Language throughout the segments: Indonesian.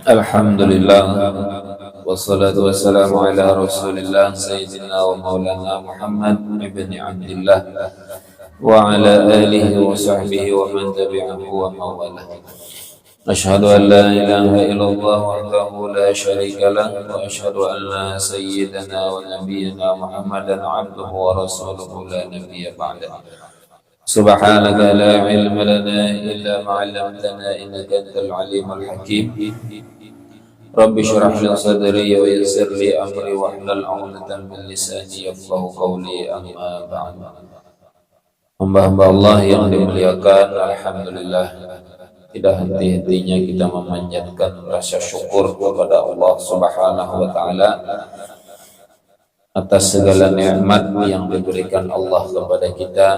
Alhamdulillah wassalatu wassalamu ala rasulillah sayyidina wa maulana Muhammad ibn Abdillah wa ala alihi wa sahbihi wa man tabi'ahu wa mawalah. Ashhadu an la ilaha illallah wahdahu la syarika lah wa ashhadu anna sayyidana wa nabiyyana Muhammadan abduhu wa rasuluhu la nabiyya ba'dah. Subhanaka la ilma lana illa ma 'allamtana innaka antal alimul hakim. Rabbi shrah li sadri wa yassir li amri wahlul 'uqdatam min lisani yafqahu qawli, amma ba'd. Hamba-hamba Allah yang dimuliakan, alhamdulillah, tidak henti-hentinya kita memanjatkan rasa syukur kepada Allah Subhanahu wa taala atas segala nikmat yang diberikan Allah kepada kita,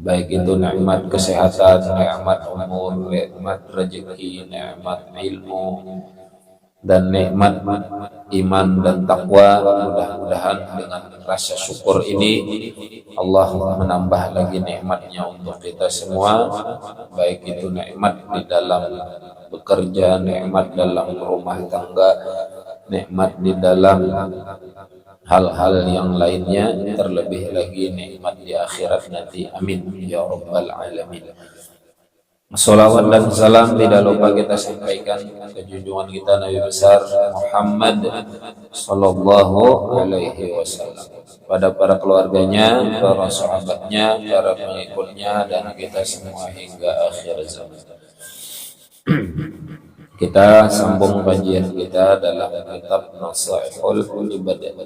baik itu nikmat kesehatan, nikmat umur, nikmat rezeki, nikmat ilmu, dan nikmat iman dan takwa. Mudah-mudahan dengan rasa syukur ini Allah menambah lagi nikmatnya untuk kita semua, baik itu nikmat di dalam bekerja, nikmat dalam rumah tangga, nikmat di dalam hal-hal yang lainnya, terlebih lagi nikmat di akhirat nanti. Amin ya rabbal alamin. Salawat dan salam tidak lupa kita sampaikan ke junjungan kita Nabi besar Muhammad sallallahu alaihi wasallam, pada para keluarganya, para sahabatnya, para pengikutnya, dan kita semua hingga akhir zaman. Kita sambung kajian kita dalam kitab Nasaihul Ibadah.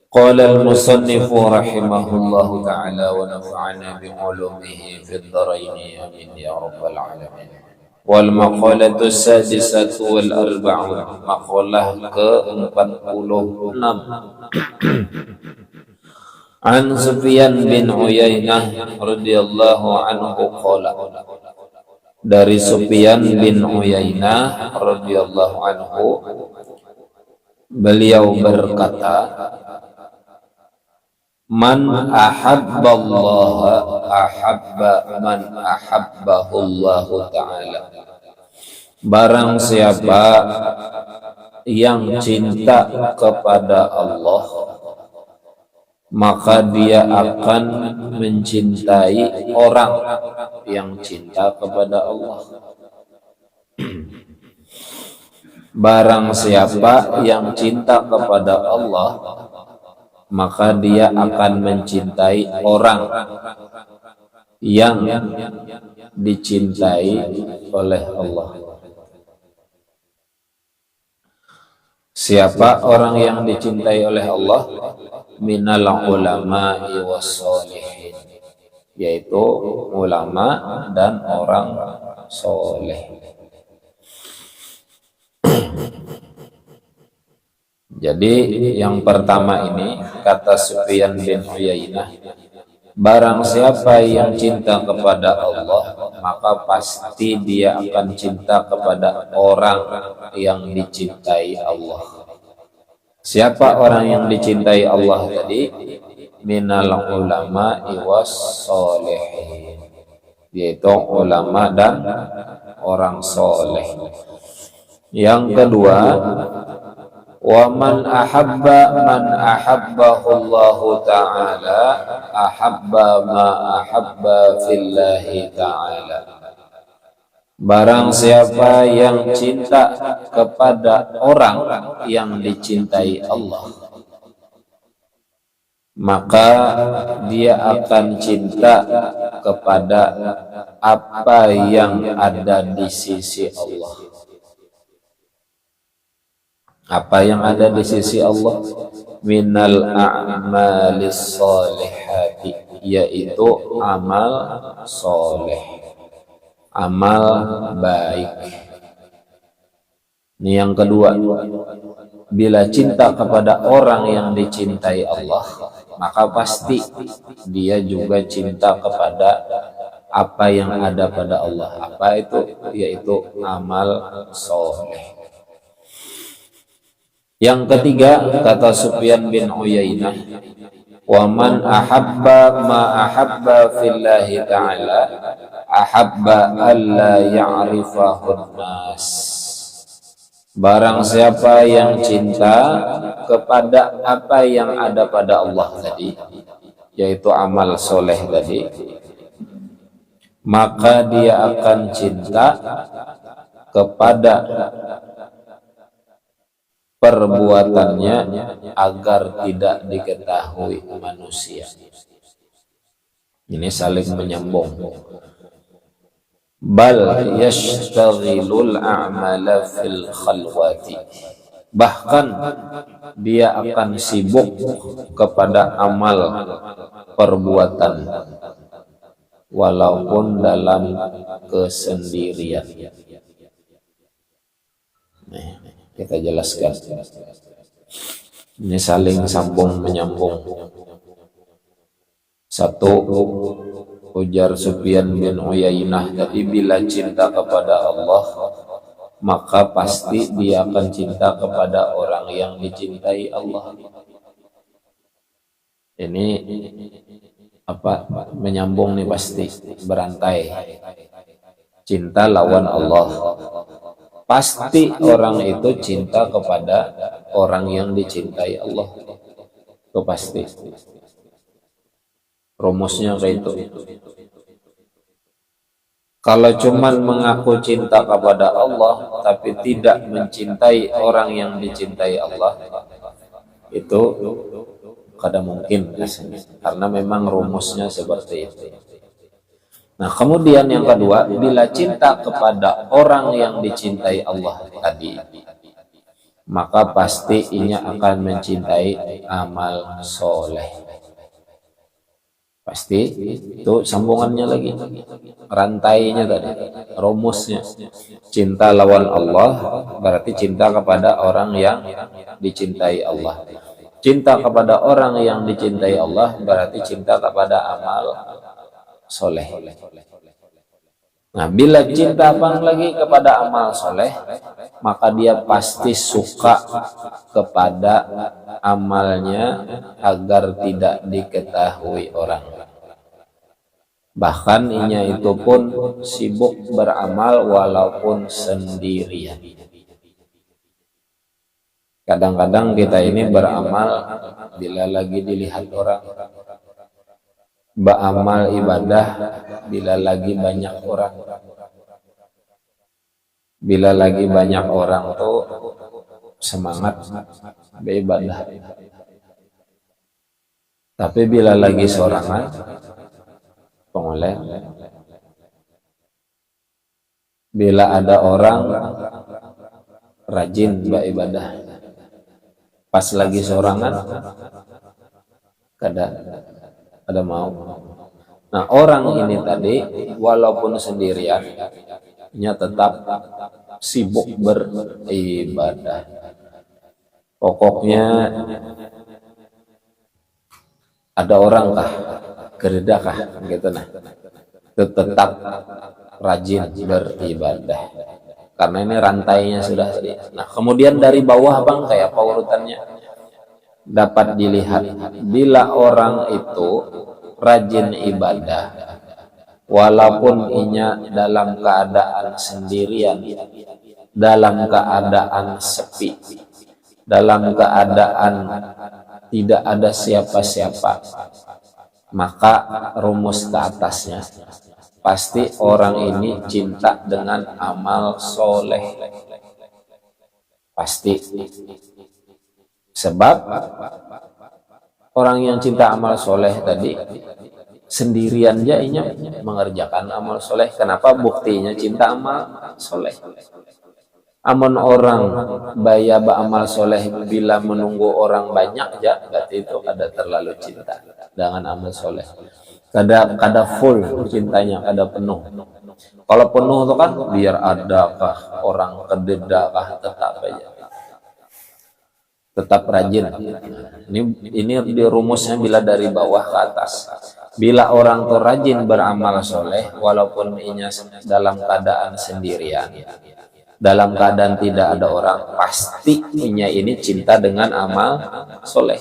Qala al-musannifu rahimahullahu ta'ala wa nafa'ana bi'ulumihi fid dharain, amin ya rabbal alamin. Wal maqalatu sadisatu wal arba'un, maqalah ke-46. An Sufyan bin Uyainah radhiyallahu anhu qala, dari Sufyan bin Uyainah radhiyallahu anhu, beliau berkata, man ahabballaha ahabba man ahabbahullahu ta'ala, barang siapa yang cinta kepada Allah, maka dia akan mencintai orang yang cinta kepada Allah. Barang siapa yang cinta kepada Allah, maka dia akan mencintai orang yang dicintai oleh Allah. Siapa orang yang dicintai oleh Allah? Minal ulama'i wassolihin, yaitu ulama dan orang soleh. Jadi yang pertama ini, kata Sufyan bin Uyainah, barang siapa yang cinta kepada Allah, maka pasti dia akan cinta kepada orang yang dicintai Allah. Siapa orang yang dicintai Allah tadi? Minal ulama'i wassolihin, yaitu ulama dan orang soleh. Yang kedua, wa man ahabba man ahabbahullahu ta'ala ahabba ma ahabba fillahi ta'ala, barang siapa yang cinta kepada orang yang dicintai Allah, maka dia akan cinta kepada apa yang ada di sisi Allah. Apa yang ada di sisi Allah? Minal a'malis solihati, yaitu amal soleh, amal baik. Ini yang kedua. Bila cinta kepada orang yang dicintai Allah, maka pasti dia juga cinta kepada apa yang ada pada Allah. Apa itu? Yaitu amal soleh. Yang ketiga, kata Sufyan bin Uyainah, wa man ahabba ma ahabba fillahi ta'ala ahabba alla ya'rifahu nas, Barang siapa yang cinta kepada apa yang ada pada Allah tadi, yaitu amal soleh tadi, maka dia akan cinta kepada perbuatannya agar tidak diketahui manusia. Ini saling menyambung. Bal yashtaghilul a'mala fil khalwati, bahkan dia akan sibuk kepada amal perbuatan walaupun dalam kesendirian. Kita jelaskan. Ini saling sambung menyambung. Satu, ujar Sufyan bin Uyainah tadi, bila cinta kepada Allah maka pasti dia akan cinta kepada orang yang dicintai Allah. Ini apa, menyambung nih, pasti berantai. Cinta lawan Allah, pasti orang itu cinta kepada orang yang dicintai Allah. Itu pasti. Rumusnya kayak itu. Kalau cuman mengaku cinta kepada Allah tapi tidak mencintai orang yang dicintai Allah, itu kada mungkin rasanya, karena memang rumusnya seperti itu. Nah, kemudian yang kedua, bila cinta kepada orang yang dicintai Allah tadi, maka pasti ia akan mencintai amal soleh. Pasti itu sambungannya lagi, rantainya tadi, rumusnya. Cinta lawan Allah berarti cinta kepada orang yang dicintai Allah. Cinta kepada orang yang dicintai Allah berarti cinta kepada amal soleh. Nah, bila cinta bang lagi kepada amal soleh, maka dia pasti suka kepada amalnya agar tidak diketahui orang. Bahkan inya itu pun sibuk beramal walaupun sendirian. Kadang-kadang kita ini beramal bila lagi dilihat orang, beramal ibadah bila lagi banyak orang. Bila lagi banyak orang tuh semangat beribadah. Tapi bila lagi sorangan, pengoleh. Bila ada orang rajin beribadah, pas lagi sorangan kada mau. Nah, orang ini tadi walaupun sendirian, nya tetap sibuk beribadah. Pokoknya ada orang kah, gereda kah, gitu nah, tetap rajin beribadah. Karena ini rantainya sudah tadi. Nah, kemudian dari bawah bang, kayak apa urutannya? Dapat dilihat bila orang itu rajin ibadah walaupun inya dalam keadaan sendirian, dalam keadaan sepi, dalam keadaan tidak ada siapa-siapa, maka rumus ke atasnya pasti orang ini cinta dengan amal soleh. Pasti. Sebab orang yang cinta amal soleh tadi sendirian aja inya mengerjakan amal soleh. Kenapa? Buktinya cinta amal soleh. Amun orang baya beramal soleh bila menunggu orang banyak aja, berarti itu ada terlalu cinta dengan amal soleh. Kada full cintanya, kada penuh. Kalau penuh itu kan biar adakah orang kededakah, tetap aja, tetap rajin. Ini di rumusnya bila dari bawah ke atas. Bila orang tuh rajin beramal soleh walaupun inya dalam keadaan sendirian, dalam keadaan tidak ada orang, pasti inya ini cinta dengan amal soleh.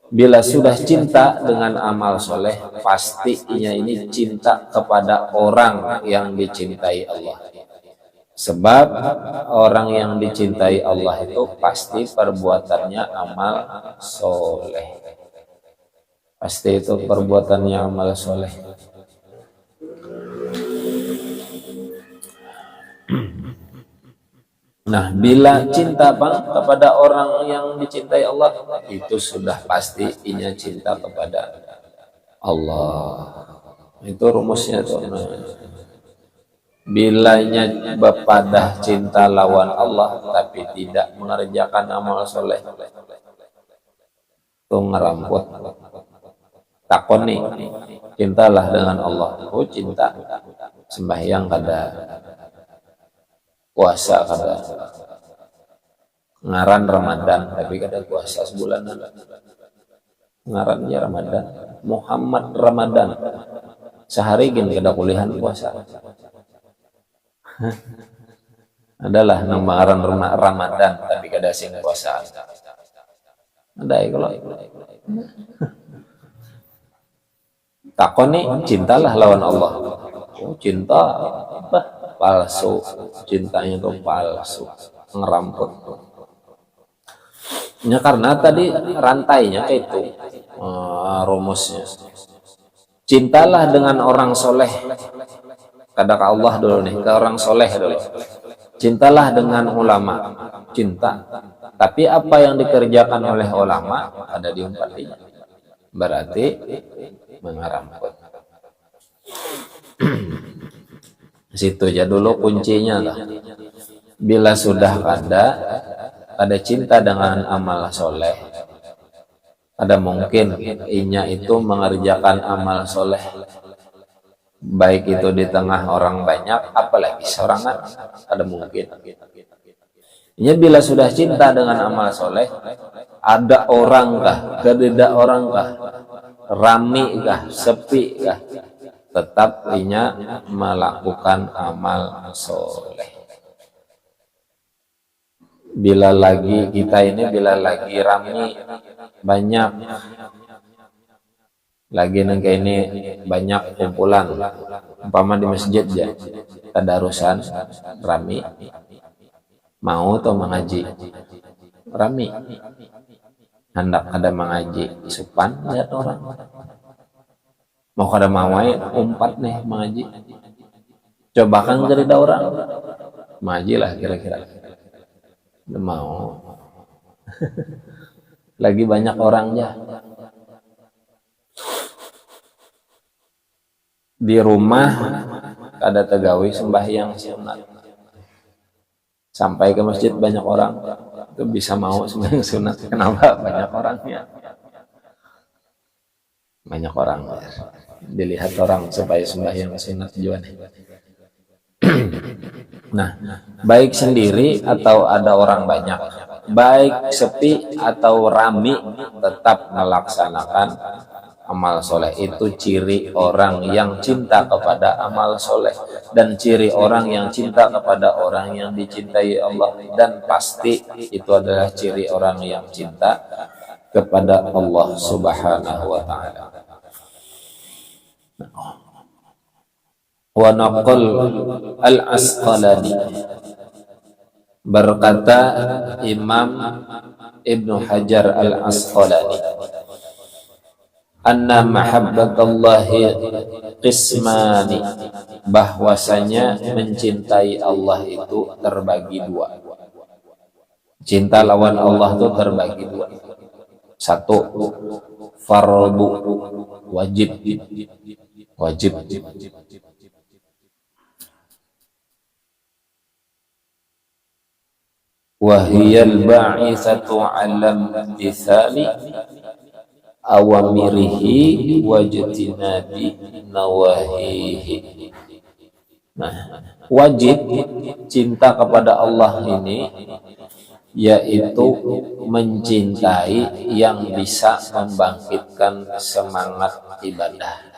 Bila sudah cinta dengan amal soleh, pasti inya ini cinta kepada orang yang dicintai Allah. Sebab orang yang dicintai Allah itu pasti perbuatannya amal soleh. Pasti itu perbuatannya amal soleh. Nah, bila cinta bang kepada orang yang dicintai Allah, itu sudah pasti inya cinta kepada Allah. Itu rumusnya tuh. Nah, bilanya bepadah cinta lawan Allah tapi tidak mengerjakan amal soleh, itu ngeramput. Takon nih, cintalah dengan Allah. Oh cinta, sembahyang kada, puasa kada, ngaran Ramadan tapi kada puasa sebulan, ngarannya Ramadan, Muhammad Ramadan, sehari gini kada kulihan puasa. Adalah nama ngaran Ramadan tapi kada sing puasa. Ada kalau takon nih, cintalah lawan Allah. Oh cinta palsu, cintanya itu palsu, ngeramput. Ya karena tadi rantainya itu rumusnya. Cintalah dengan orang soleh. Kada ke Allah dulu nih, ke orang soleh dulu. Cintalah dengan ulama, cinta. Tapi apa yang dikerjakan oleh ulama ada diumpatinya. Berarti mengeramput. Situ aja dulu kuncinya lah. Bila sudah ada cinta dengan amal soleh, ada mungkin inya itu mengerjakan amal soleh, baik itu di tengah orang banyak, apalagi sorangan, ada mungkin. Inya bila sudah cinta dengan amal soleh, ada orang kah, tidak orang kah, rami kah, sepi kah, tetap inya melakukan amal soleh. Bila lagi kita ini, bila lagi rami banyak, lagi nengke ini banyak kumpulan, umpama di masjid ya, tadarusan rami, mau atau mengaji rami, hendak ada mengaji supan lihat orang, mau kada mawai umpat nih mengaji, coba kan gerida orang mengaji lah kira-kira mau. Lagi banyak orangnya di rumah, kada tegawi sembahyang sunat, sampai ke masjid banyak orang, itu bisa mau sembahyang sunat. Kenapa? Banyak orangnya, banyak orang, dilihat orang supaya sembahyang sunat juga nih. Nah, baik sendiri atau ada orang banyak, baik sepi atau rami, tetap melaksanakan amal soleh. Itu ciri orang yang cinta kepada amal soleh, dan ciri orang yang cinta kepada orang yang dicintai Allah, dan pasti itu adalah ciri orang yang cinta kepada Allah Subhanahu wa ta'ala. Wa naqal al-Asqalani, berkata Imam Ibnu Hajar al-Asqalani, anna mahabbatallahi qismani, bahwasanya mencintai Allah itu terbagi dua. Cinta lawan Allah itu terbagi dua. Satu, fardu, wajib. Wahiyal ba'ithatu 'alam imtithali awamirihi wajtinabi nawahihi. Nah, wajib cinta kepada Allah ini yaitu mencintai yang bisa membangkitkan semangat ibadah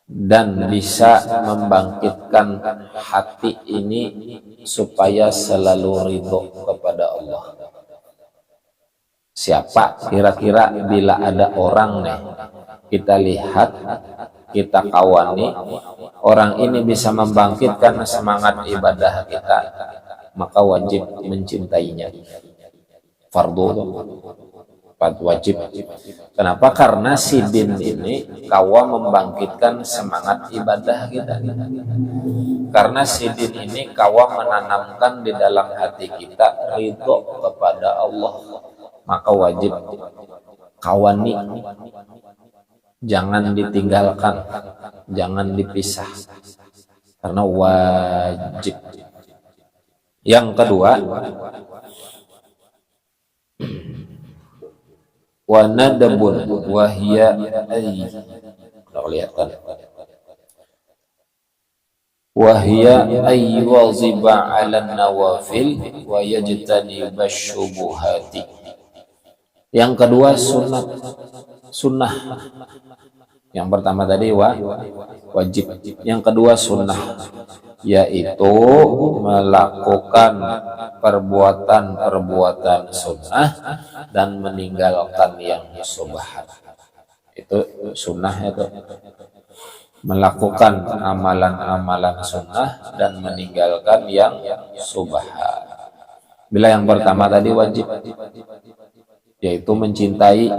dan bisa membangkitkan hati ini supaya selalu ridho kepada Allah. Siapa kira-kira bila ada orang nih, kita lihat kita kawani, orang ini bisa membangkitkan semangat ibadah kita, maka wajib mencintainya. Fardu wajib. Kenapa? Karena si din ini kawa membangkitkan semangat ibadah kita. Karena si din ini kawa menanamkan di dalam hati kita ridho kepada Allah, maka wajib kawani, jangan ditinggalkan, jangan dipisah, karena wajib. Yang kedua, wa nadabun wa hiya ay waziba 'ala nawafil wa yajtaniba syubuhati. Yang kedua sunnah. Yang pertama tadi wajib. Yang kedua sunnah, yaitu melakukan perbuatan sunnah dan meninggalkan yang subhat. Itu sunnah, itu melakukan amalan-amalan sunnah dan meninggalkan yang subhat. Bila yang pertama tadi wajib, yaitu mencintai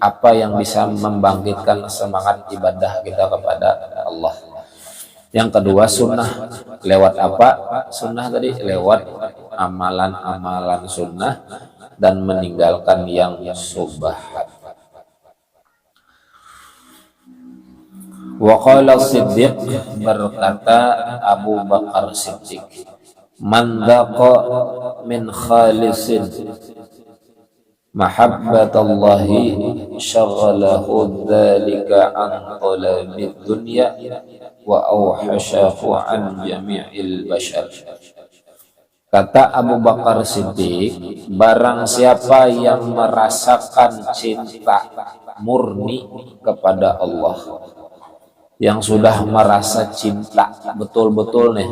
apa yang bisa membangkitkan semangat ibadah kita kepada Allah. Yang kedua sunnah. Lewat apa sunnah tadi? Lewat amalan-amalan sunnah dan meninggalkan yang subhat. Wa qala Siddiq, berkata Abu Bakar Siddiq, man daqa min khalisin mahabbatallahi syaghalahu dzalika an talabid dunya wa awhashahu an jami'il bashar. Kata Abu Bakar Siddiq, barang siapa yang merasakan cinta murni kepada Allah, yang sudah merasa cinta betul-betul nih,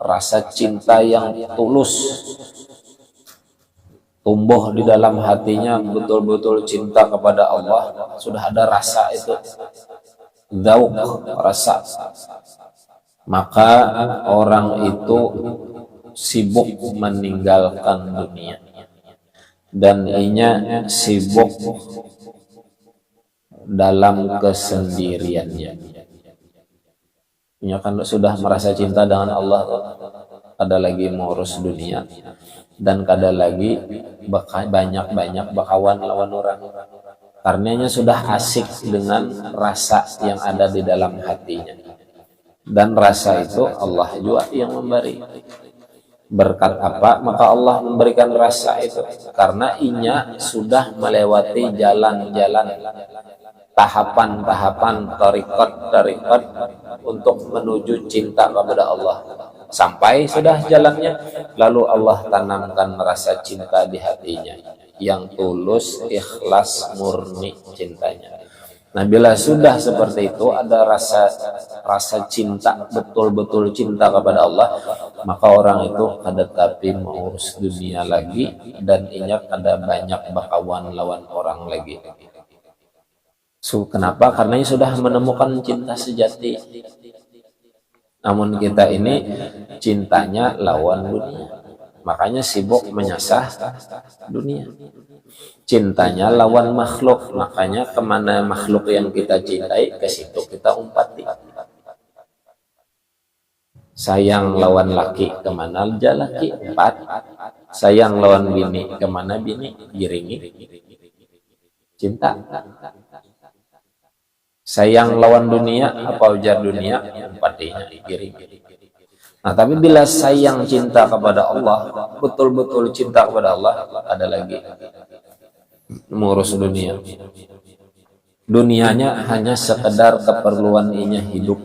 rasa cinta yang tulus tumbuh di dalam hatinya, betul-betul cinta kepada Allah, sudah ada rasa itu, dzauq, rasa, maka orang itu sibuk meninggalkan dunia dan ianya sibuk dalam kesendiriannya. Ianya kan sudah merasa cinta dengan Allah, ada lagi mengurus dunia dan kada lagi banyak bakawan lawan orang, karenanya sudah asik dengan rasa yang ada di dalam hatinya, dan rasa itu Allah juga yang memberi. Berkat apa? Maka Allah memberikan rasa itu karena inya sudah melewati jalan-jalan, tahapan-tahapan, tariqat untuk menuju cinta kepada Allah. Sampai sudah jalannya, lalu Allah tanamkan rasa cinta di hatinya yang tulus, ikhlas, murni cintanya. Nah, bila sudah seperti itu, ada rasa cinta, betul-betul cinta kepada Allah, maka orang itu kada tapi mengurus dunia lagi dan ingat ada banyak bakawan lawan orang lagi. Kenapa? Karena sudah menemukan cinta sejati. Namun kita ini cintanya lawan dunia, makanya sibuk menyasah dunia. Cintanya lawan makhluk, makanya kemana makhluk yang kita cintai, ke situ kita umpati. Sayang lawan laki, kemana aja laki, empat. Sayang lawan bini, kemana bini, giringi. Cinta. Sayang lawan dunia, apa ujar dunia, empatinya giringi. Nah, tapi bila sayang cinta kepada Allah, betul-betul cinta kepada Allah, ada lagi mengurus dunia. Dunianya hanya sekedar keperluan inya hidup,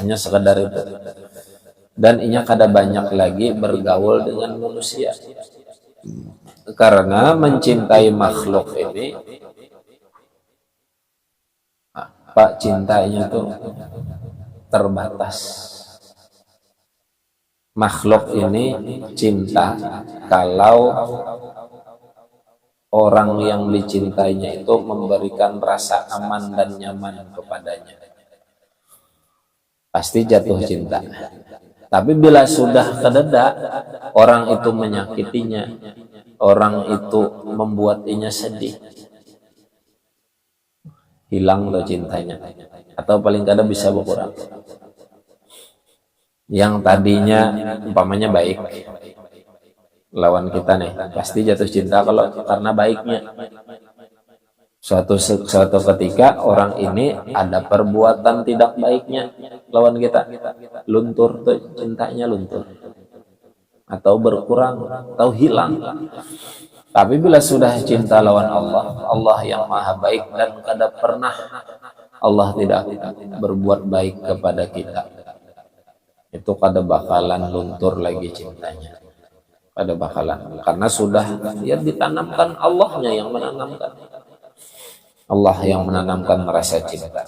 hanya sekedar itu. Dan inya kada banyak lagi bergaul dengan manusia. Karena mencintai makhluk ini, Pak, cintanya tuh terbatas. Makhluk ini cinta kalau orang yang dicintainya itu memberikan rasa aman dan nyaman kepadanya. pasti jatuh cinta. Tapi bila sudah kededa, orang itu menyakitinya, orang itu membuatnya sedih, hilang tuh cintanya, atau paling kadang bisa berkurang. Yang tadinya umpamanya baik lawan kita nih, pasti jatuh cinta kalau karena baiknya. Suatu ketika orang ini ada perbuatan tidak baiknya lawan kita, luntur tuh cintanya, luntur atau berkurang atau hilang. Tapi bila sudah cinta lawan Allah, Allah yang maha baik dan kada pernah Allah tidak berbuat baik kepada kita, itu kada bakalan luntur lagi cintanya, kada bakalan, karena sudah ya ditanamkan, Allahnya yang menanamkan, Allah yang menanamkan rasa cinta.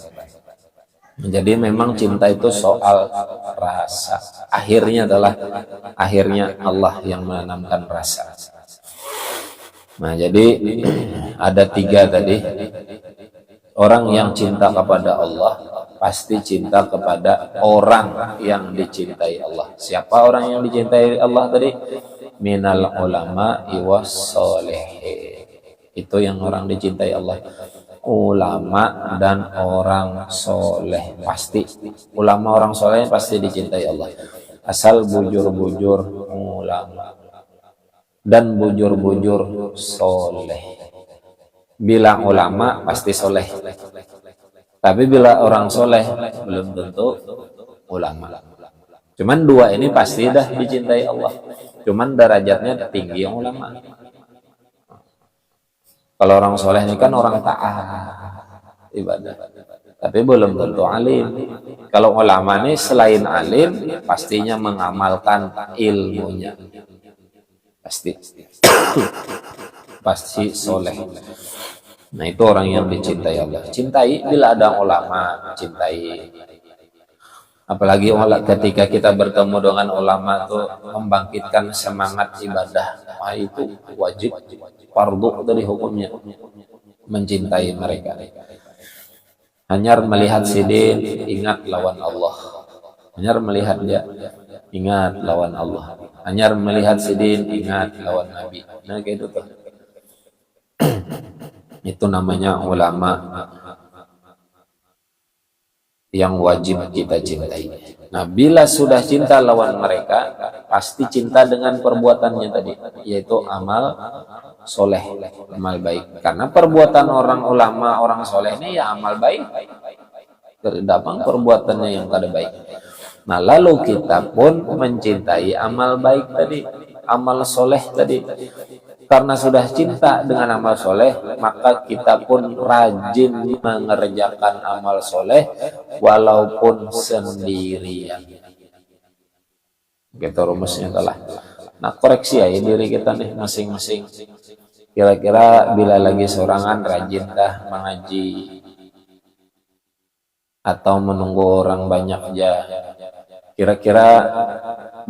Jadi memang cinta itu soal rasa, akhirnya Allah yang menanamkan rasa. Nah, jadi ada 3 tadi. Orang yang cinta kepada Allah pasti cinta kepada orang yang dicintai Allah. Siapa orang yang dicintai Allah tadi? Minal ulama was solihin. Itu yang orang dicintai Allah. Ulama dan orang soleh, pasti ulama orang soleh pasti dicintai Allah, asal bujur-bujur ulama dan bujur-bujur soleh. Bila ulama pasti soleh, tapi bila orang soleh belum tentu ulama. Cuman 2 ini pasti dah dicintai Allah, cuman derajatnya tinggi yang ulama. Kalau orang soleh ini kan orang taat ibadah, tapi belum tentu alim. Kalau ulama ini selain alim, pastinya mengamalkan ilmunya, pasti soleh. Nah, itu orang yang dicintai Allah. Cintai bila ada ulama, cintai. Apalagi ketika kita bertemu dengan ulama tuh membangkitkan semangat ibadah, itu wajib, fardu dari hukumnya, mencintai mereka. Hanyar melihat sidin, ingat lawan Allah. Hanyar melihat dia, ingat lawan Allah. Hanyar melihat sidin, ingat lawan Nabi. Nah, kayak itu tuh. Itu namanya ulama yang wajib kita cintai. Nah, bila sudah cinta lawan mereka, pasti cinta dengan perbuatannya tadi, yaitu amal soleh, amal baik. Karena perbuatan orang ulama, orang soleh ini ya amal baik, terdapang perbuatannya yang kada baik. Nah, lalu kita pun mencintai amal baik tadi, amal soleh tadi. Karena sudah cinta dengan amal soleh, maka kita pun rajin mengerjakan amal soleh walaupun sendirian. Gitu rumusnya telah. Nah, koreksi ya diri kita nih masing-masing. Kira-kira bila lagi sorangan rajinkah mengaji atau menunggu orang banyak aja? Kira-kira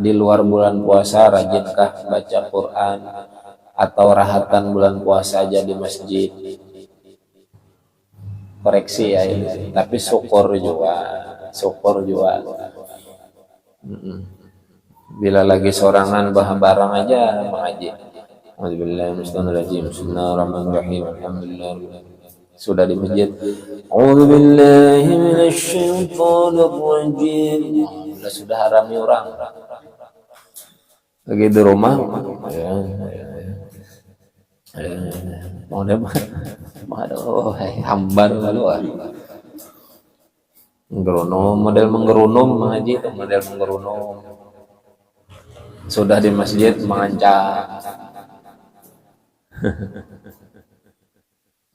di luar bulan puasa rajinkah baca Quran atau rahatan bulan puasa aja di masjid? Koreksi ya ini. Tapi syukur juga. Bila lagi sorangan bareng aja mengaji. Bismillahirrahmanirrahim. Alhamdulillah. Sudah di masjid. A'udzubillahi minasyaitonirrajim. Sudah rame orang. Lagi di rumah. Hambar keluar. Model menggerunum mengaji itu model menggerunum. Sudah di masjid mengancam.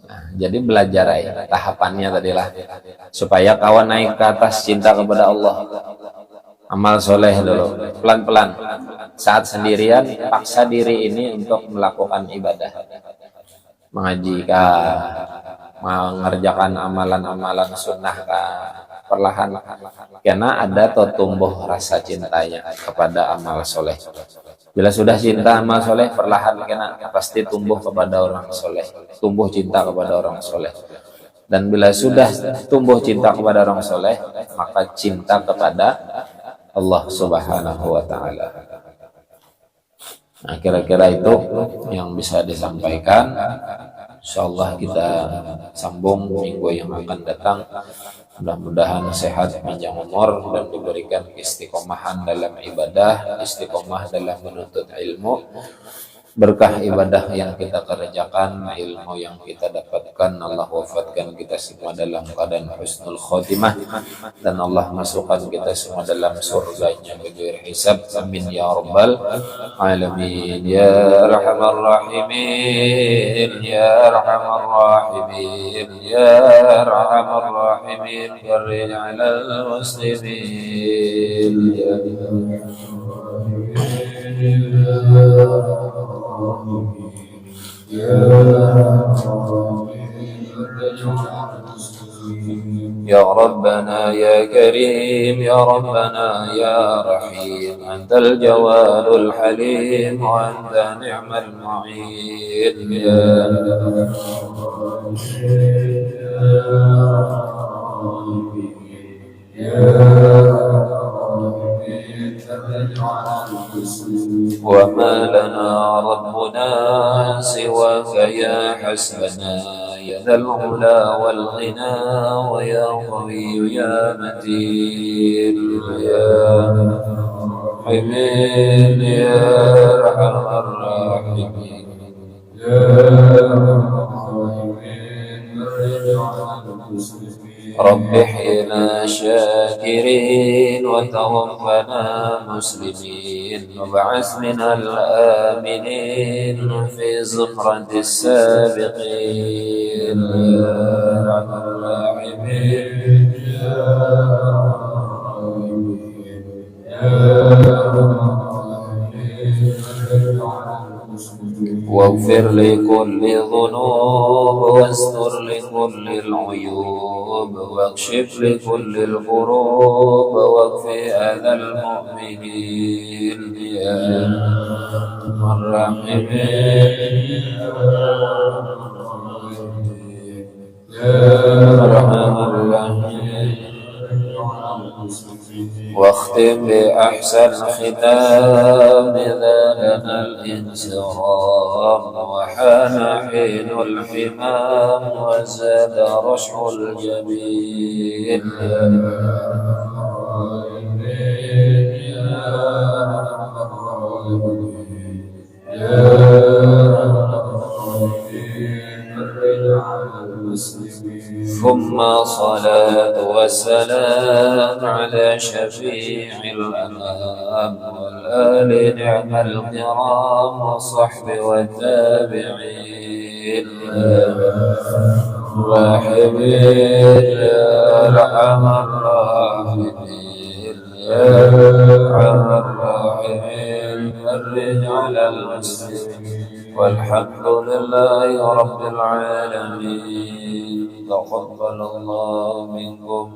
Nah, jadi belajar ya tahapannya tadilah supaya kawan naik ke atas cinta kepada Allah. Amal soleh dulu, pelan-pelan. Saat sendirian, paksa diri ini untuk melakukan ibadah. Mengaji kah, mengerjakan amalan-amalan sunnah kah, perlahan. Karena ada tumbuh rasa cintanya kepada amal soleh. Bila sudah cinta amal soleh, perlahan karena pasti tumbuh kepada orang soleh. Tumbuh cinta kepada orang soleh. Dan bila sudah tumbuh cinta kepada orang soleh, maka cinta kepada Allah Subhanahu wa Ta'ala. Nah, kira-kira itu yang bisa disampaikan. Insyaallah kita sambung minggu yang akan datang. Mudah-mudahan sehat, panjang umur, dan diberikan istiqomahan dalam ibadah, istiqomah dalam menuntut ilmu. Berkah ibadah yang kita kerjakan, ilmu yang kita dapatkan, Allah wafatkan kita semua dalam keadaan husnul khotimah, dan Allah masukkan kita semua dalam surganya bighairi hisab. Amin ya rabbal alamin. Ya arhamar rahimin, ya arhamar rahimin, ya arhamar rahimin, farij 'alal muslimin. يا ربنا يا كريم، يا ربنا يا رحيم، أنت الجواد الحليم وأنت نعم المعين. وما لنا ربنا سواك يا حسبنا، يا ذا العلا والغنى، ويا قوي يا متين، يا حميد يا أرحم الراحمين. رب احينا شاكرين وتوفنا مسلمين، وابعث منا الآمنين في زمرة السابقين. يا أرحم الراحمين، واغفر لكل ذنوب، واستر لكل العيوب، واكشف لكل الكروب، واكفي أذى المؤمنين. يا أرحم الراحمين، يا أرحم الراحمين. واختم بأحسن ختام ذا لنا الانصرام، وحان حين الحمام، وزاد رشح الجبين. ثم صلاة والسلام على شفيع الأنام، والآل نعم الكرام، والصحب والتابعين. راحمين يا أرحم الراحمين، يا أرحم الراحمين، فرج على المسلمين. والحمد لله رب العالمين. تقبل الله منكم.